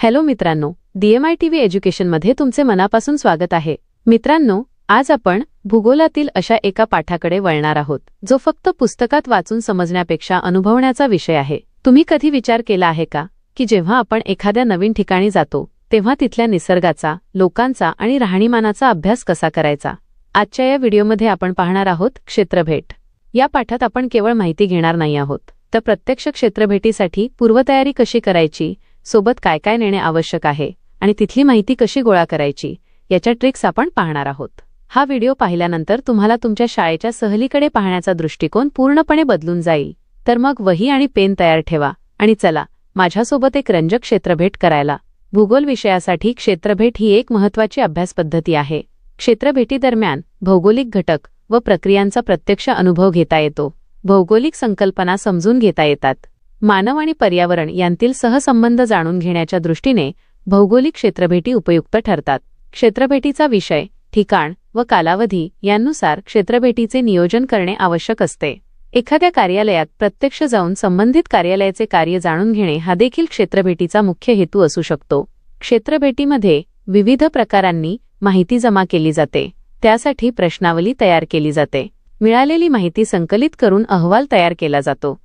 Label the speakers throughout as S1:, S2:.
S1: Hello मित्रांनो, DMITV एज्युकेशनमध्ये तुमचे मनापासून स्वागत आहे. मित्रांनो, आज आपण भूगोलातील अशा एका पाठाकडे वळणार आहोत जो फक्त पुस्तकात वाचून समजण्यापेक्षा अनुभवण्याचा विषय आहे. तुम्ही कधी विचार केला आहे का की जेव्हा आपण एखाद्या नवीन ठिकाणी जातो तेव्हा तिथल्या निसर्गाचा, लोकांचा आणि राहणीमानाचा अभ्यास कसा करायचा? आजच्या या व्हिडिओमध्ये आपण पाहणार आहोत क्षेत्रभेट. या पाठात आपण केवळ माहिती घेणार नाही आहोत, तर प्रत्यक्ष क्षेत्रभेटीसाठी पूर्वतयारी कशी करायची, सोबत काय काय नेणे आवश्यक आहे आणि तिथली माहिती कशी गोळा करायची याच्या ट्रिक्स आपण पाहणार आहोत. हा व्हिडिओ पाहिल्यानंतर तुम्हाला तुमच्या शाळेच्या सहलीकडे पाहण्याचा दृष्टिकोन पूर्णपणे बदलून जाईल. तर मग वही आणि पेन तयार ठेवा आणि चला माझ्यासोबत एक रंजक क्षेत्रभेट करायला. भूगोल विषयासाठी क्षेत्रभेट ही एक महत्त्वाची अभ्यास पद्धती आहे. क्षेत्रभेटीदरम्यान भौगोलिक घटक व प्रक्रियांचा प्रत्यक्ष अनुभव घेता येतो. भौगोलिक संकल्पना समजून घेता येतात. मानव आणि पर्यावरण यांतील सहसंबंध जाणून घेण्याच्या दृष्टीने भौगोलिक क्षेत्रभेटी उपयुक्त ठरतात. क्षेत्रभेटीचा विषय, ठिकाण व कालावधी यांनुसार क्षेत्रभेटीचे नियोजन करणे आवश्यक असते. एखाद्या कार्यालयात प्रत्यक्ष जाऊन संबंधित कार्यालयाचे कार्य जाणून घेणे हा देखील क्षेत्रभेटीचा मुख्य हेतू असू शकतो. क्षेत्रभेटीमध्ये विविध प्रकारांनी माहिती जमा केली जाते. त्यासाठी प्रश्नावली तयार केली जाते. मिळालेली माहिती संकलित करून अहवाल तयार केला जातो.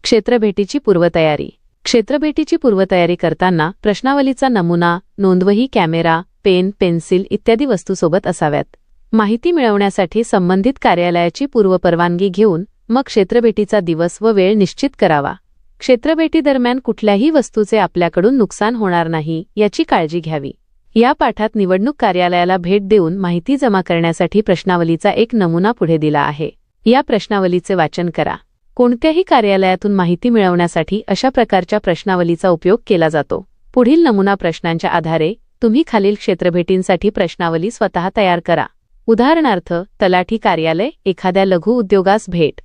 S1: क्षेत्रभेटीची पूर्वतयारी. क्षेत्रभेटीची पूर्वतयारी करताना प्रश्नावलीचा नमुना, नोंदवही, कॅमेरा, पेन, पेन्सिल इत्यादी वस्तू सोबत असाव्यात. माहिती मिळवण्यासाठी संबंधित कार्यालयाची पूर्वपरवानगी घेऊन मग क्षेत्रभेटीचा दिवस व वेळ निश्चित करावा. क्षेत्रभेटीदरम्यान कुठल्याही वस्तूचे आपल्याकडून नुकसान होणार नाही याची काळजी घ्यावी. या पाठात निवडणूक कार्यालयाला भेट देऊन माहिती जमा करण्यासाठी प्रश्नावलीचा एक नमुना पुढे दिला आहे. या प्रश्नावलीचे वाचन करा. कोणत्याही कार्यालयातून माहिती मिळवण्यासाठी अशा प्रकारच्या प्रश्नावलीचा उपयोग केला जातो. पुढील नमुना प्रश्नांच्या आधारे तुम्ही खालील क्षेत्रभेटींसाठी प्रश्नावली स्वतः तयार करा. उदाहरणार्थ, तलाठी कार्यालय, एखाद्या लघु उद्योगास भेट.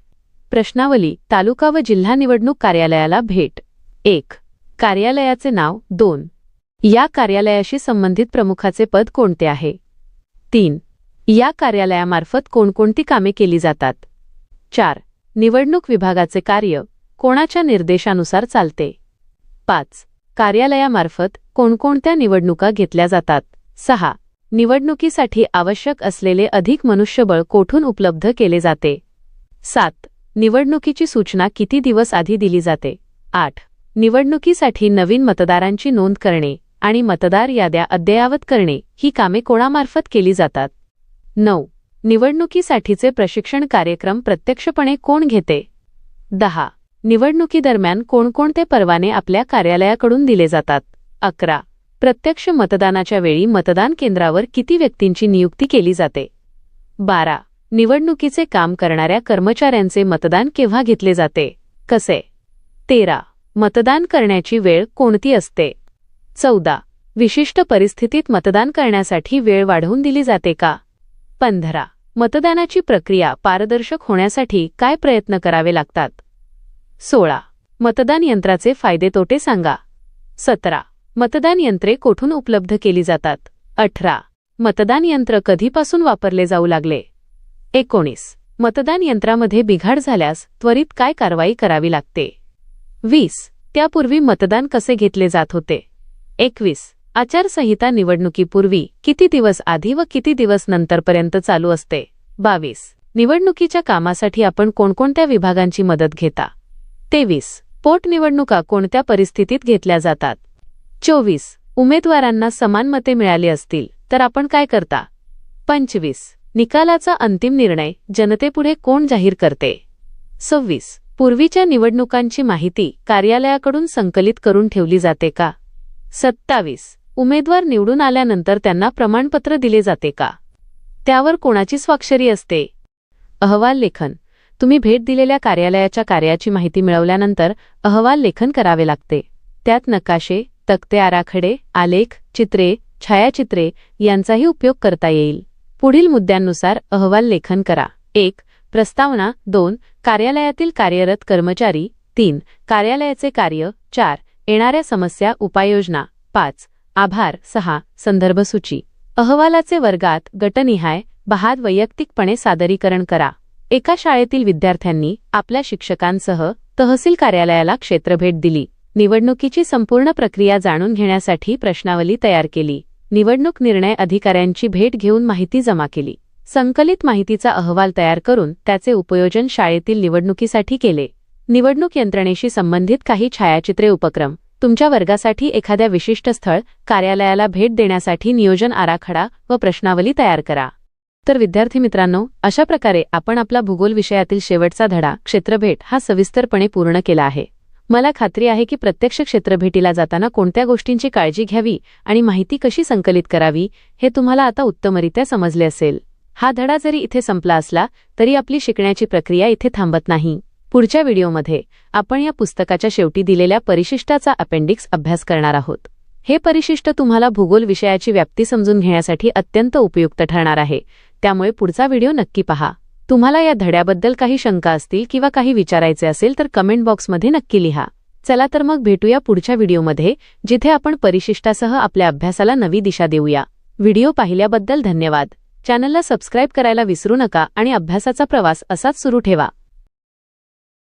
S1: प्रश्नावली, तालुका व जिल्हा निवडणूक कार्यालयाला भेट. 1. कार्यालयाचे नाव. 2. या कार्यालयाशी संबंधित प्रमुखाचे पद कोणते आहे? 3. या कार्यालयामार्फत कोणकोणती कामे केली जातात? 4. निवडणूक विभागाचे कार्य कोणाच्या निर्देशानुसार चालते? 5. कार्यालयामार्फत कोणकोणत्या निवडणुका घेतल्या जातात? 6. निवडणुकीसाठी आवश्यक असलेले अधिक मनुष्यबळ कोठून उपलब्ध केले जाते? 7. निवडणुकीची सूचना किती दिवस आधी दिली जाते? 8. निवडणुकीसाठी नवीन मतदारांची नोंद करणे आणि मतदार याद्या अद्ययावत करणे ही कामे कोणामार्फत केली जातात? 9. निवडणुकीसाठीचे प्रशिक्षण कार्यक्रम प्रत्यक्षपणे कोण घेते? 10. निवडणुकीदरम्यान कोणकोणते परवाने आपल्या कार्यालयाकडून दिले जातात? 11. प्रत्यक्ष मतदानाच्या वेळी मतदान केंद्रावर किती व्यक्तींची नियुक्ती केली जाते? 12. निवडणुकीचे काम करणाऱ्या कर्मचाऱ्यांचे मतदान केव्हा घेतले जाते? कसे? 13. मतदान करण्याची वेळ कोणती असते? 14. विशिष्ट परिस्थितीत मतदान करण्यासाठी वेळ वाढवून दिली जाते का? 15. मतदानाची प्रक्रिया पारदर्शक होण्यासाठी काय प्रयत्न करावे लागतात? 16. मतदान यंत्राचे फायदे तोटे सांगा. 17. मतदान यंत्रे कोठून उपलब्ध केली जातात? 18. मतदान यंत्र कधीपासून वापरले जाऊ लागले? 19. मतदान यंत्रामध्ये बिघाड झाल्यास त्वरित काय कारवाई करावी लागते? 20. त्यापूर्वी मतदान कसे घेतले जात होते? 21. आचारसंहिता निवडणुकीपूर्वी किती दिवस आधी व किती दिवस नंतरपर्यंत चालू असते? 22. निवडणुकीच्या कामासाठी आपण कोणकोणत्या विभागांची मदत घेता? 23. पोटनिवडणुका कोणत्या परिस्थितीत घेतल्या जातात? 24. उमेदवारांना समान मते मिळाली असतील तर आपण काय करता? 25. निकालाचा अंतिम निर्णय जनतेपुढे कोण जाहीर करते? 26. पूर्वीच्या निवडणुकांची माहिती कार्यालयाकडून संकलित करून ठेवली जाते का? 27. उमेदवार निवडून आल्यानंतर त्यांना प्रमाणपत्र दिले जाते का? त्यावर कोणाची स्वाक्षरी असते? अहवाल लेखन. तुम्ही भेट दिलेल्या कार्यालयाच्या कार्याची माहिती मिळवल्यानंतर अहवाल लेखन करावे लागते. त्यात नकाशे, तक्ते, आराखडे, आलेख, चित्रे, छायाचित्रे यांचाही उपयोग करता येईल. पुढील मुद्द्यांनुसार अहवाल लेखन करा. 1. प्रस्तावना. 2. कार्यालयातील कार्यरत कर्मचारी. 3. कार्यालयाचे कार्य. 4. येणाऱ्या समस्या, उपाययोजना. 5. आभार. 6. संदर्भसूची. अहवालाचे वर्गात, गटनिहाय, बहाद वैयक्तिकपणे सादरीकरण करा. एका शाळेतील विद्यार्थ्यांनी आपल्या शिक्षकांसह तहसील कार्यालयाला क्षेत्रभेट दिली. निवडणुकीची संपूर्ण प्रक्रिया जाणून घेण्यासाठी प्रश्नावली तयार केली. निवडणूक निर्णय अधिकाऱ्यांची भेट घेऊन माहिती जमा केली. संकलित माहितीचा अहवाल तयार करून त्याचे उपयोजन शाळेतील निवडणुकीसाठी केले. निवडणूक यंत्रणेशी संबंधित काही छायाचित्रे उपक्रम. तुमच्या वर्गासाठी एखाद्या विशिष्ट स्थळ कार्यालयाला भेट देण्यासाठी नियोजन आराखडा व प्रश्नावली तयार करा. तर विद्यार्थी मित्रांनो, अशा प्रकारे आपण आपला भूगोल विषयातील शेवटचा धडा क्षेत्रभेट हा सविस्तरपणे पूर्ण केला आहे. मला खात्री आहे की प्रत्यक्ष क्षेत्रभेटीला जाताना कोणत्या गोष्टींची काळजी घ्यावी आणि माहिती कशी संकलित करावी हे तुम्हाला आता उत्तमरित्या समजले असेल. हा धडा जरी इथे संपला असला तरी आपली शिकण्याची प्रक्रिया इथे थांबत नाही. पुढच्या व्हिडिओमध्ये आपण या पुस्तकाच्या शेवटी दिलेल्या परिशिष्टाचा अपेंडिक्स अभ्यास करणार आहोत. हे परिशिष्ट तुम्हाला भूगोल विषयाची व्याप्ती समजून घेण्यासाठी अत्यंत उपयुक्त ठरणार आहे. त्यामुळे पुढचा व्हिडिओ नक्की पहा. तुम्हाला या धड्याबद्दल काही शंका असतील किंवा काही विचारायचे असेल तर कमेंट बॉक्समध्ये नक्की लिहा. चला तर मग भेटूया पुढच्या व्हिडिओमध्ये, जिथे आपण परिशिष्टासह आपल्या अभ्यासाला नवी दिशा देऊया. व्हिडिओ पाहिल्याबद्दल धन्यवाद. चॅनलला सबस्क्राईब करायला विसरू नका आणि अभ्यासाचा प्रवास असाच सुरू ठेवा.